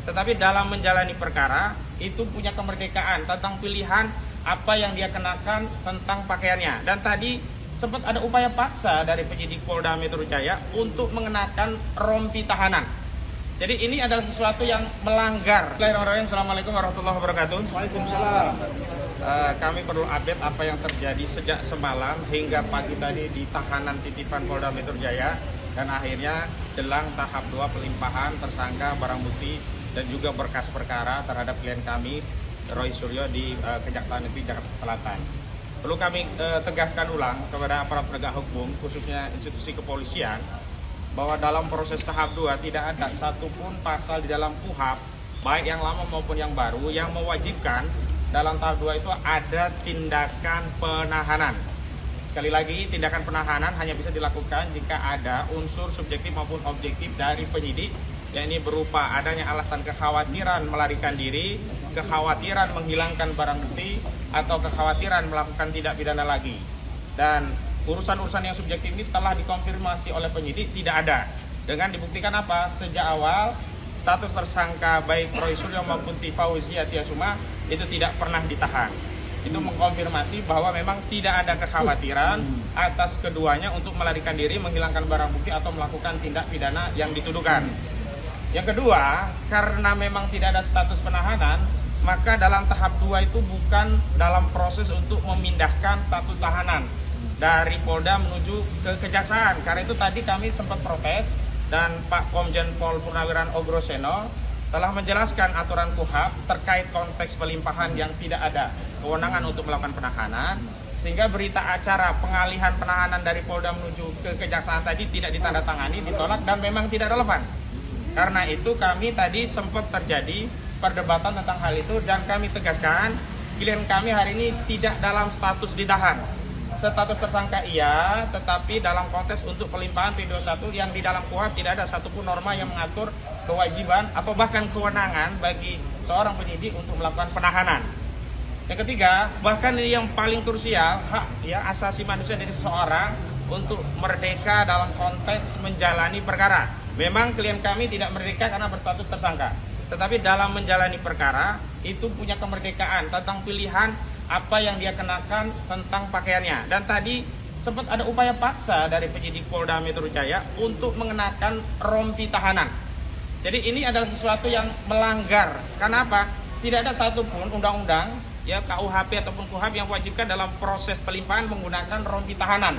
tetapi dalam menjalani perkara itu punya kemerdekaan tentang pilihan apa yang dia kenakan tentang pakaiannya. Dan tadi sempat ada upaya paksa dari penyidik Polda Metro Jaya untuk mengenakan rompi tahanan. Jadi ini adalah sesuatu yang melanggar. Assalamualaikum warahmatullahi wabarakatuh. Waalaikumsalam. Kami perlu update apa yang terjadi sejak semalam hingga pagi tadi di tahanan titipan Polda Metro Jaya, dan akhirnya jelang tahap 2 pelimpahan tersangka barang bukti dan juga berkas perkara terhadap klien kami Roy Suryo di Kejaksaan Negeri Jakarta Selatan. Perlu kami tegaskan ulang kepada aparat penegak hukum, khususnya institusi kepolisian, bahwa dalam proses tahap 2 tidak ada satupun pasal di dalam KUHP, baik yang lama maupun yang baru, yang mewajibkan dalam tahap 2 itu ada tindakan penahanan. Sekali lagi, tindakan penahanan hanya bisa dilakukan jika ada unsur subjektif maupun objektif dari penyidik, yakni berupa adanya alasan kekhawatiran melarikan diri, kekhawatiran menghilangkan barang bukti, atau kekhawatiran melakukan tindak pidana lagi. Dan urusan-urusan yang subjektif ini telah dikonfirmasi oleh penyidik tidak ada. Dengan dibuktikan apa? Sejak awal status tersangka baik Roy Suryo maupun Tifauzi Atiasuma itu tidak pernah ditahan. Itu mengkonfirmasi bahwa memang tidak ada kekhawatiran atas keduanya untuk melarikan diri, menghilangkan barang bukti atau melakukan tindak pidana yang dituduhkan. Yang kedua, karena memang tidak ada status penahanan, maka dalam tahap 2 itu bukan dalam proses untuk memindahkan status tahanan dari Polda menuju ke Kejaksaan. Karena itu tadi kami sempat protes dan Pak Komjen Pol Purnawiran Ogroseno telah menjelaskan aturan KUHP terkait konteks pelimpahan yang tidak ada kewenangan untuk melakukan penahanan, sehingga berita acara pengalihan penahanan dari Polda menuju ke Kejaksaan tadi tidak ditandatangani, ditolak dan memang tidak relevan. Karena itu kami tadi sempat terjadi perdebatan tentang hal itu dan kami tegaskan klien kami hari ini tidak dalam status ditahan. Status tersangka iya, tetapi dalam konteks untuk pelimpahan P21 yang di dalam KUHP tidak ada satupun norma yang mengatur kewajiban atau bahkan kewenangan bagi seorang penyidik untuk melakukan penahanan. Yang ketiga, bahkan ini yang paling krusial, hak asasi manusia dari seseorang untuk merdeka dalam konteks menjalani perkara. Memang klien kami tidak merdeka karena berstatus tersangka, tetapi dalam menjalani perkara itu punya kemerdekaan tentang pilihan apa yang dia kenakan tentang pakaiannya. Dan tadi sempat ada upaya paksa dari penyidik Polda Metro Jaya untuk mengenakan rompi tahanan. Jadi ini adalah sesuatu yang melanggar. Karena apa? Tidak ada satupun undang-undang ya KUHP ataupun KUHP yang mewajibkan dalam proses pelimpahan menggunakan rompi tahanan.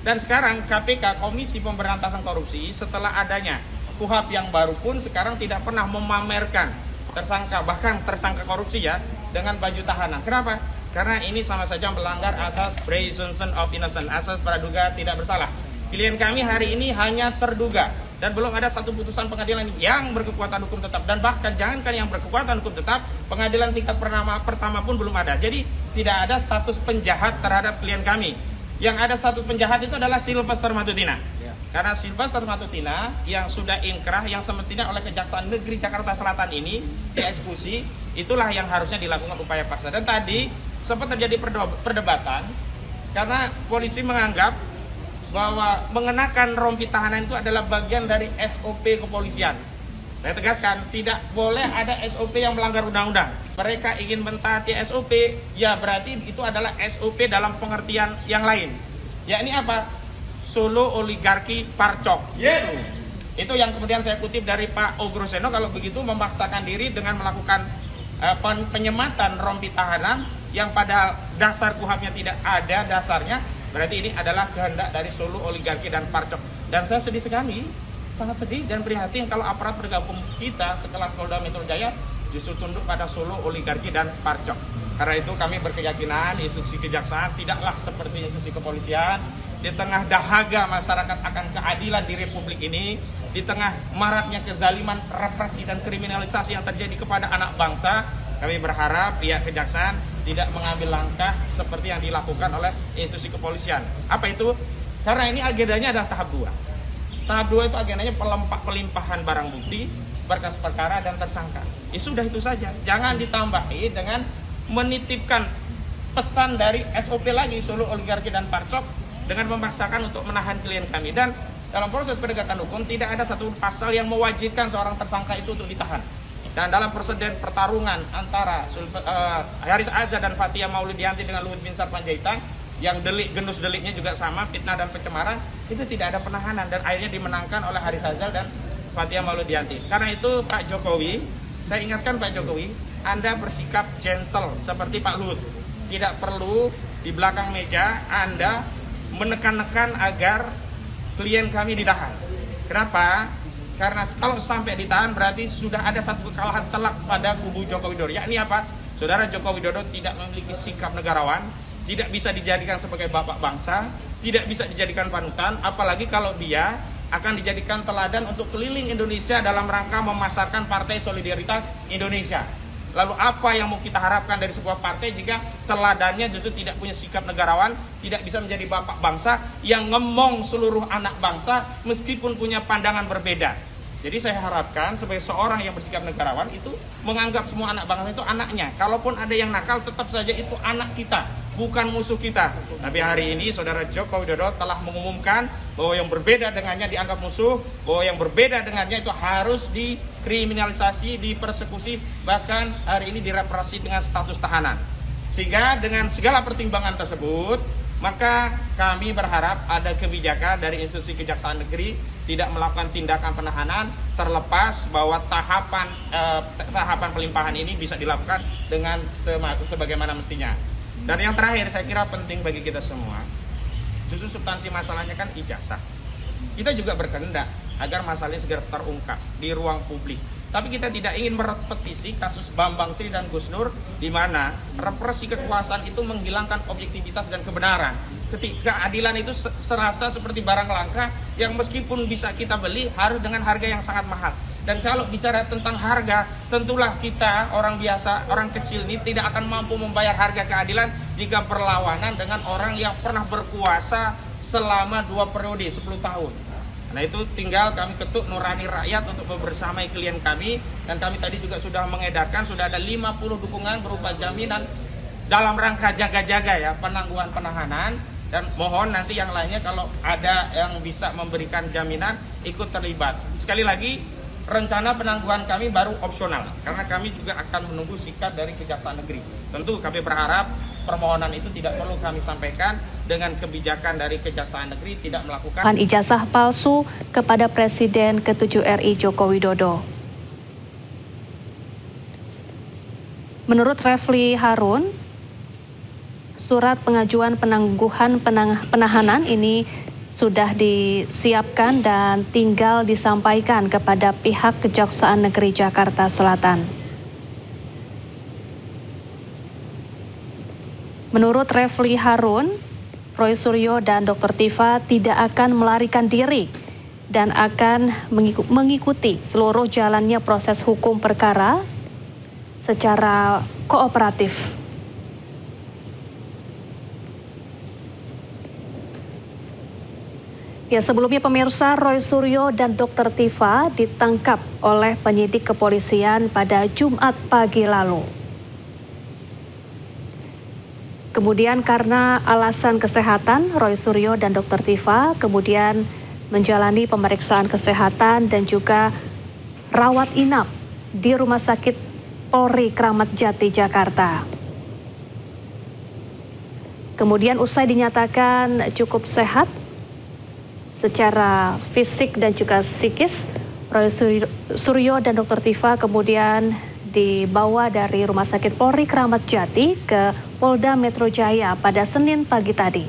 Dan sekarang KPK, Komisi Pemberantasan Korupsi, setelah adanya KUHP yang baru pun sekarang tidak pernah memamerkan tersangka, bahkan tersangka korupsi ya, dengan baju tahanan. Kenapa? Karena ini sama saja melanggar asas presumption of innocence, asas praduga tidak bersalah. Klien kami hari ini hanya terduga dan belum ada satu putusan pengadilan yang berkekuatan hukum tetap, dan bahkan jangankan yang berkekuatan hukum tetap, pengadilan tingkat pertama pun belum ada. Jadi tidak ada status penjahat terhadap klien kami. Yang ada status penjahat itu adalah Sylvester Matutina. Karena Sylvester Matutina yang sudah inkrah, yang semestinya oleh Kejaksaan Negeri Jakarta Selatan ini dieksekusi, itulah yang harusnya dilakukan upaya paksa. Dan tadi sempat terjadi perdebatan karena polisi menganggap bahwa mengenakan rompi tahanan itu adalah bagian dari SOP kepolisian. Saya tegaskan, tidak boleh ada SOP yang melanggar undang-undang. Mereka ingin mentaati SOP, ya berarti itu adalah SOP dalam pengertian yang lain. Ya ini apa? Solo oligarki parcok. Yes. Itu yang kemudian saya kutip dari Pak Ogroseno. Kalau begitu memaksakan diri dengan melakukan penyematan rompi tahanan yang pada dasar KUHP-nya tidak ada dasarnya, berarti ini adalah kehendak dari Solo oligarki dan parcok. Dan saya sedih sekali, sangat sedih dan prihatin kalau aparat penegak hukum kita sekelas Polda Metro Jaya justru tunduk pada Solo oligarki dan parcok. Karena itu kami berkeyakinan institusi kejaksaan tidaklah seperti institusi kepolisian. Di tengah dahaga masyarakat akan keadilan di Republik ini, di tengah maraknya kezaliman, represi dan kriminalisasi yang terjadi kepada anak bangsa, kami berharap pihak kejaksaan tidak mengambil langkah seperti yang dilakukan oleh institusi kepolisian. Apa itu? Karena ini agendanya adalah tahap 2. Tahap 2 itu agendanya pelimpahan barang bukti, berkas perkara dan tersangka. Ya sudah itu saja. Jangan ditambahi dengan menitipkan pesan dari SOP lagi Solo oligarki dan parcok dengan memaksakan untuk menahan klien kami. Dan dalam proses penegakan hukum tidak ada satu pasal yang mewajibkan seorang tersangka itu untuk ditahan. Dan dalam perseden pertarungan antara Haris Azhar dan Fathia Maulidiyanti dengan Luhut Binsar Panjaitan, yang gendus deliknya juga sama, fitnah dan pencemaran, itu tidak ada penahanan dan akhirnya dimenangkan oleh Haris Azhar dan Fathia Maulidiyanti. Karena itu Pak Jokowi, saya ingatkan Pak Jokowi, Anda bersikap gentle seperti Pak Luhut. Tidak perlu di belakang meja Anda menekan-nekan agar klien kami ditahan. Kenapa? Karena kalau sampai ditahan berarti sudah ada satu kekalahan telak pada kubu Joko Widodo. Yakni apa? Saudara Joko Widodo tidak memiliki sikap negarawan, tidak bisa dijadikan sebagai bapak bangsa, tidak bisa dijadikan panutan, apalagi kalau dia akan dijadikan teladan untuk keliling Indonesia dalam rangka memasarkan Partai Solidaritas Indonesia. Lalu apa yang mau kita harapkan dari sebuah partai jika teladannya justru tidak punya sikap negarawan, tidak bisa menjadi bapak bangsa yang ngemong seluruh anak bangsa meskipun punya pandangan berbeda. Jadi saya harapkan sebagai seorang yang bersikap negarawan itu menganggap semua anak bangsa itu anaknya. Kalaupun ada yang nakal tetap saja itu anak kita, bukan musuh kita. Tapi hari ini saudara Joko Widodo telah mengumumkan bahwa yang berbeda dengannya dianggap musuh, bahwa yang berbeda dengannya itu harus dikriminalisasi, dipersekusi, bahkan hari ini direpresi dengan status tahanan. Sehingga dengan segala pertimbangan tersebut, maka kami berharap ada kebijakan dari institusi Kejaksaan Negeri tidak melakukan tindakan penahanan terlepas bahwa tahapan pelimpahan ini bisa dilakukan dengan sebagaimana mestinya. Dan yang terakhir saya kira penting bagi kita semua, justru substansi masalahnya kan ijazah. Kita juga berkehendak agar masalahnya segera terungkap di ruang publik. Tapi kita tidak ingin merepetisi kasus Bambang Tri dan Gus Nur, di mana represi kekuasaan itu menghilangkan objektivitas dan kebenaran. Ketika keadilan itu serasa seperti barang langka yang meskipun bisa kita beli harus dengan harga yang sangat mahal. Dan kalau bicara tentang harga, tentulah kita orang biasa, orang kecil ini tidak akan mampu membayar harga keadilan jika berlawanan dengan orang yang pernah berkuasa selama 2 periode 10 tahun. Nah itu tinggal kami ketuk nurani rakyat untuk membersamai klien kami. Dan kami tadi juga sudah mengedarkan, sudah ada 50 dukungan berupa jaminan dalam rangka jaga-jaga ya, penangguhan penahanan. Dan mohon nanti yang lainnya kalau ada yang bisa memberikan jaminan ikut terlibat. Sekali lagi, rencana penangguhan kami baru opsional, karena kami juga akan menunggu sikap dari Kejaksaan Negeri. Tentu kami berharap permohonan itu tidak perlu kami sampaikan dengan kebijakan dari Kejaksaan Negeri tidak melakukan ijazah palsu kepada Presiden ke-7 RI Joko Widodo. Menurut Refli Harun, surat pengajuan penangguhan penahanan ini sudah disiapkan dan tinggal disampaikan kepada pihak Kejaksaan Negeri Jakarta Selatan. Menurut Refli Harun, Roy Suryo dan Dr. Tifa tidak akan melarikan diri dan akan mengikuti seluruh jalannya proses hukum perkara secara kooperatif. Ya, sebelumnya pemirsa, Roy Suryo dan Dr. Tifa ditangkap oleh penyidik kepolisian pada Jumat pagi lalu. Kemudian karena alasan kesehatan, Roy Suryo dan Dr. Tifa kemudian menjalani pemeriksaan kesehatan dan juga rawat inap di Rumah Sakit Polri Kramat Jati, Jakarta. Kemudian usai dinyatakan cukup sehat secara fisik dan juga psikis, Roy Suryo dan Dr. Tifa kemudian dibawa dari Rumah Sakit Polri Kramat Jati ke Polda Metro Jaya pada Senin pagi tadi.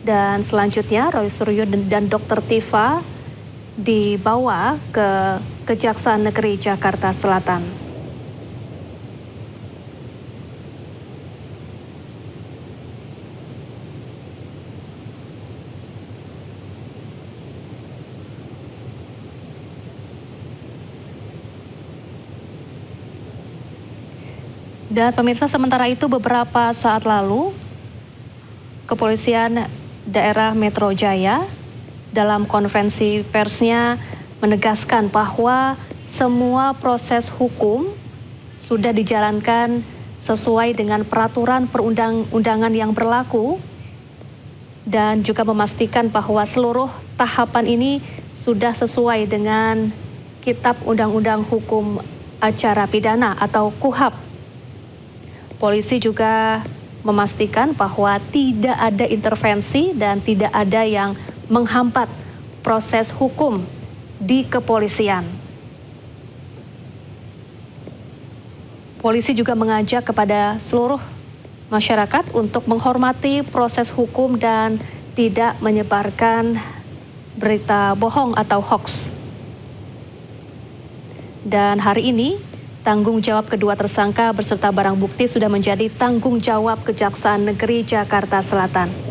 Dan selanjutnya Roy Suryo dan Dr. Tifa dibawa ke Kejaksaan Negeri Jakarta Selatan. Dan pemirsa, sementara itu beberapa saat lalu, Kepolisian Daerah Metro Jaya dalam konferensi persnya menegaskan bahwa semua proses hukum sudah dijalankan sesuai dengan peraturan perundang-undangan yang berlaku dan juga memastikan bahwa seluruh tahapan ini sudah sesuai dengan Kitab Undang-Undang Hukum Acara Pidana atau KUHAP. Polisi juga memastikan bahwa tidak ada intervensi dan tidak ada yang menghambat proses hukum di kepolisian. Polisi juga mengajak kepada seluruh masyarakat untuk menghormati proses hukum dan tidak menyebarkan berita bohong atau hoax. Dan hari ini, tanggung jawab kedua tersangka beserta barang bukti sudah menjadi tanggung jawab Kejaksaan Negeri Jakarta Selatan.